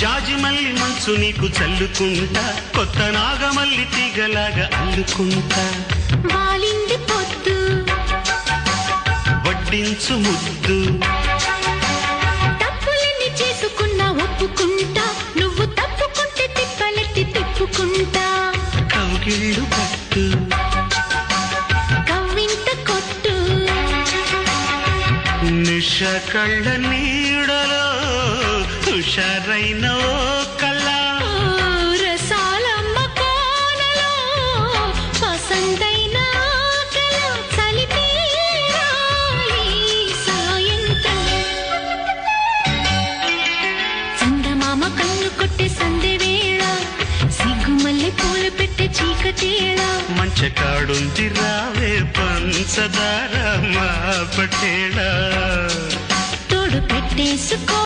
జాజిమల్లి మంచు నీకు చల్లుకుంటా, కొత్త నాగమల్లి తీగలాగా అల్లుకుంటా. వాలింది పొద్దు వడ్డించు ముద్దు, తప్పులన్నీ చేసుకున్నా ఒప్పుకుంటా, నువ్వు తప్పుకుంటే తిప్పలెత్తి తిప్పుకుంటా. కౌగిళ్ళు పట్టు కవ్వింత కొట్టు, నిష కళ్ళ నీడలో హుషారైన ఓ కళ. రసాలమ్మ కోనలో పసందైన కళ. చలితీరాలి సాయంత్రం, చందమామ కన్ను కొట్టే సందె వేళ, సిగ్గుమల్లె పూలు పెట్టే చీకటేళ. మంచకాడుంది రావే పంచదార మా పటేళ, తోడు పెట్టేసుకో